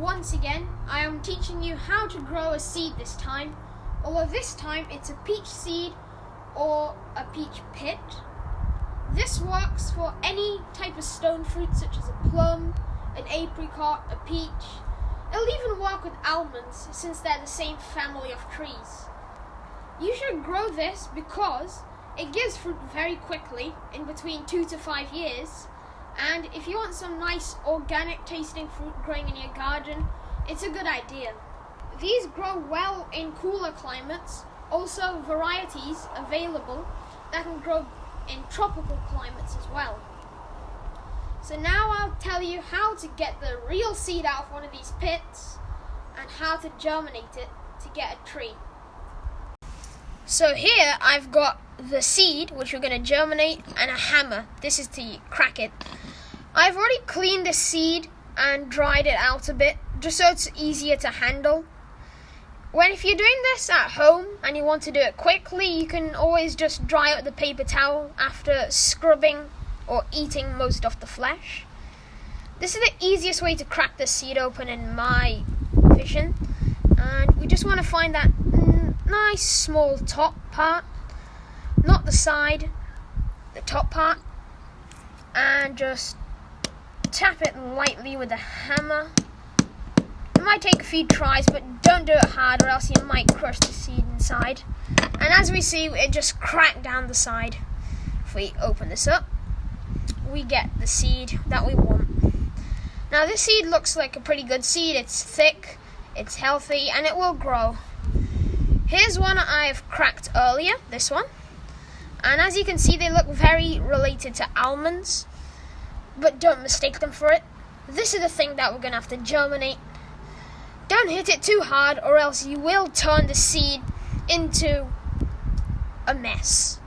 Once again, I am teaching you how to grow a seed this time, although this time it's a peach seed or a peach pit. This works for any type of stone fruit such as a plum, an apricot, a peach. It'll even work with almonds since they're the same family of trees. You should grow this because it gives fruit very quickly, in between 2 to 5 years, and if you want some nice organic tasting fruit growing in your garden, it's a good idea. These grow well in cooler climates, also varieties available that can grow in tropical climates as well. So now I'll tell you how to get the real seed out of one of these pits and how to germinate it to get a tree. So here I've got the seed which we're going to germinate and a hammer. This is to crack it. I've already cleaned the seed and dried it out a bit just so it's easier to handle. If you're doing this at home and you want to do it quickly, you can always just dry out the paper towel after scrubbing or eating most of the flesh. This is the easiest way to crack the seed open in my vision, and we just want to find that nice small top part, not the side, the top part, and just tap it lightly with a hammer. It might take a few tries, but don't do it hard or else you might crush the seed inside. And as we see, it just cracked down the side. If we open this up, we get the seed that we want. Now this seed looks like a pretty good seed. It's thick, it's healthy, and it will grow. Here's one I've cracked earlier, this one. And as you can see, they look very related to almonds, but don't mistake them for it. This is the thing that we're going to have to germinate. Don't hit it too hard or else you will turn the seed into a mess.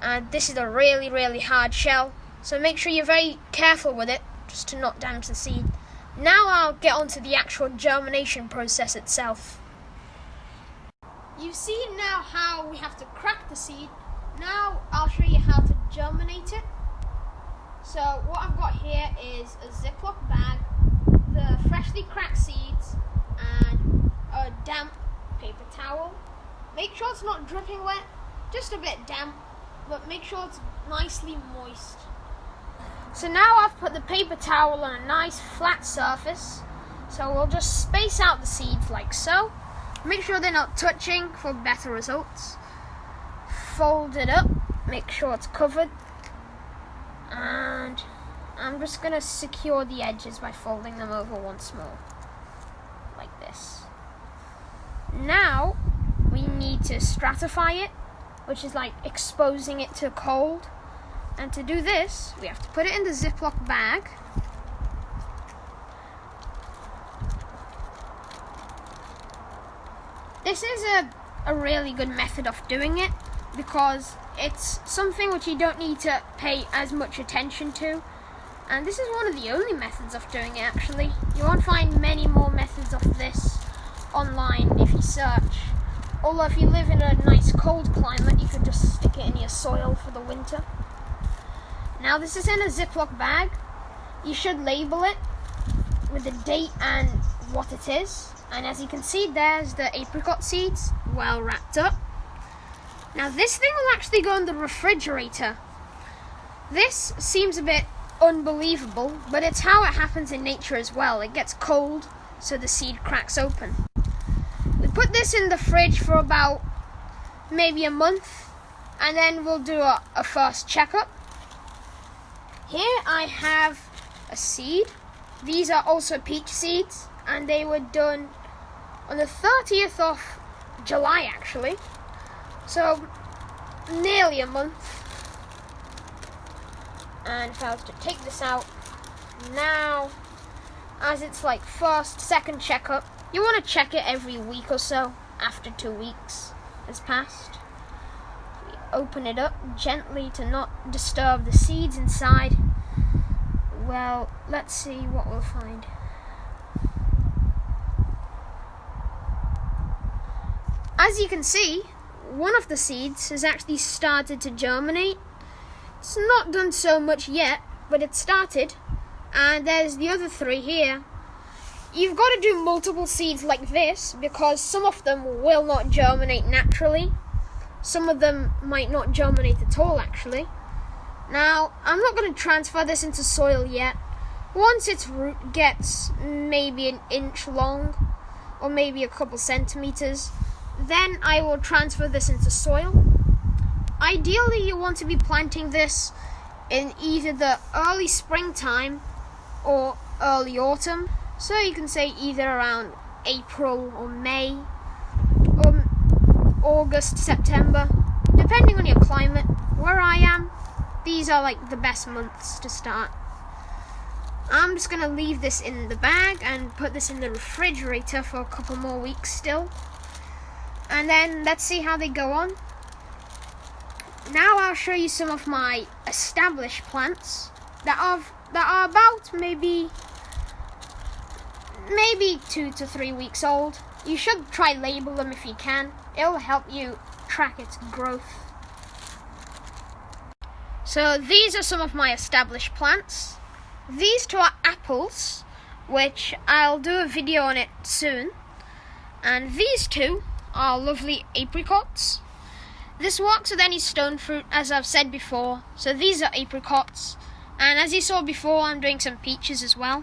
And this is a really, really hard shell, so make sure you're very careful with it just to not damage the seed. Now I'll get on to the actual germination process itself. You've seen now how we have to crack the seed. Now I'll show you how to germinate it. So what I've got here is a Ziploc bag, the freshly cracked seeds, and a damp paper towel. Make sure it's not dripping wet, just a bit damp, but make sure it's nicely moist. So now I've put the paper towel on a nice flat surface, so we'll just space out the seeds like so. Make sure they're not touching for better results. Fold it up, make sure it's covered, and I'm just going to secure the edges by folding them over once more, like this. Now we need to stratify it, which is like exposing it to cold. And to do this, we have to put it in the Ziploc bag. This is a really good method of doing it because it's something which you don't need to pay as much attention to. And this is one of the only methods of doing it actually. You won't find many more methods of this online if you search. Although if you live in a nice cold climate, you could just stick it in your soil for the winter. Now this is in a Ziploc bag. You should label it with the date and what it is. And as you can see, there's the apricot seeds, well wrapped up. Now this thing will actually go in the refrigerator. This seems a bit unbelievable, but it's how it happens in nature as well. It gets cold, so the seed cracks open. We put this in the fridge for about maybe a month, and then we'll do a first checkup. Here I have a seed. These are also peach seeds, and they were done on the 30th of July actually, so nearly a month. And if I was to take this out now, as it's like first, second checkup, you want to check it every week or so after 2 weeks has passed. We open it up gently to not disturb the seeds inside. Well, let's see what we'll find. As you can see, one of the seeds has actually started to germinate. It's not done so much yet, but it started. And there's the other 3 here. you've got to do multiple seeds like this because some of them will not germinate naturally. Some of them might not germinate at all, actually. Now, I'm not going to transfer this into soil yet. Once its root gets maybe an inch long, or maybe a couple centimeters, then I will transfer this into soil. Ideally, you want to be planting this in either the early springtime or early autumn. So you can say either around April or May, or August, September, depending on your climate. Where I am, these are like the best months to start. I'm just going to leave this in the bag and put this in the refrigerator for a couple more weeks still. And then let's see how they go on. Now I'll show you some of my established plants that are about maybe 2 to 3 weeks old. You should try label them if you can. It'll help you track its growth. So these are some of my established plants. These two are apples, which I'll do a video on it soon. And these two are lovely apricots. This works with any stone fruit, as I've said before. So these are apricots. And as you saw before, I'm doing some peaches as well.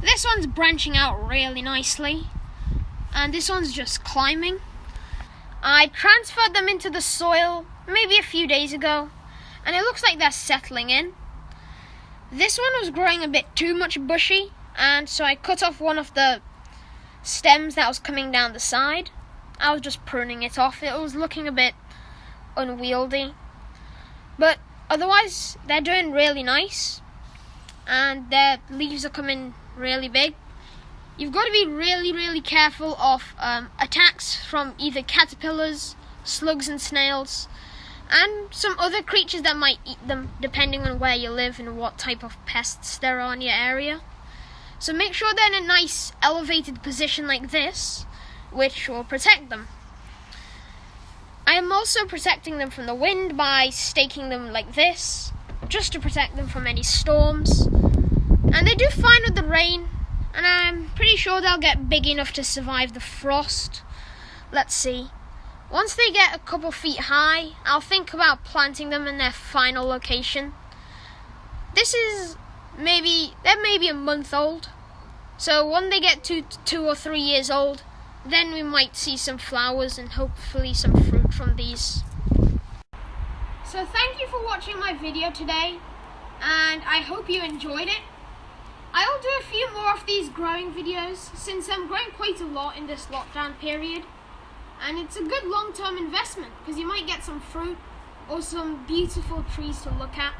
This one's branching out really nicely. And this one's just climbing. I transferred them into the soil maybe a few days ago. And it looks like they're settling in. This one was growing a bit too much bushy, and so I cut off one of the stems that was coming down the side. I was just pruning it off. It was looking a bit unwieldy. But otherwise, they're doing really nice, and their leaves are coming really big. You've got to be really, really careful of attacks from either caterpillars, slugs and snails, and some other creatures that might eat them, depending on where you live and what type of pests there are in your area. So make sure they're in a nice elevated position like this, which will protect them. I am also protecting them from the wind by staking them like this, just to protect them from any storms. And they do fine with the rain, and I'm pretty sure they'll get big enough to survive the frost. Let's see. Once they get a couple feet high, I'll think about planting them in their final location. They're maybe a month old. So when they get to 2 or 3 years old, then we might see some flowers and hopefully some fruit from these. So thank you for watching my video today, and I hope you enjoyed it. I'll do a few more of these growing videos since I'm growing quite a lot in this lockdown period. And it's a good long-term investment because you might get some fruit or some beautiful trees to look at.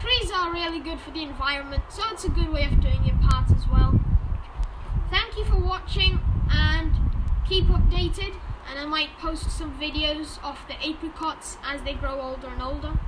Trees are really good for the environment, so it's a good way of doing your part as well. Thank you for watching, and keep updated, and I might post some videos of the apricots as they grow older and older.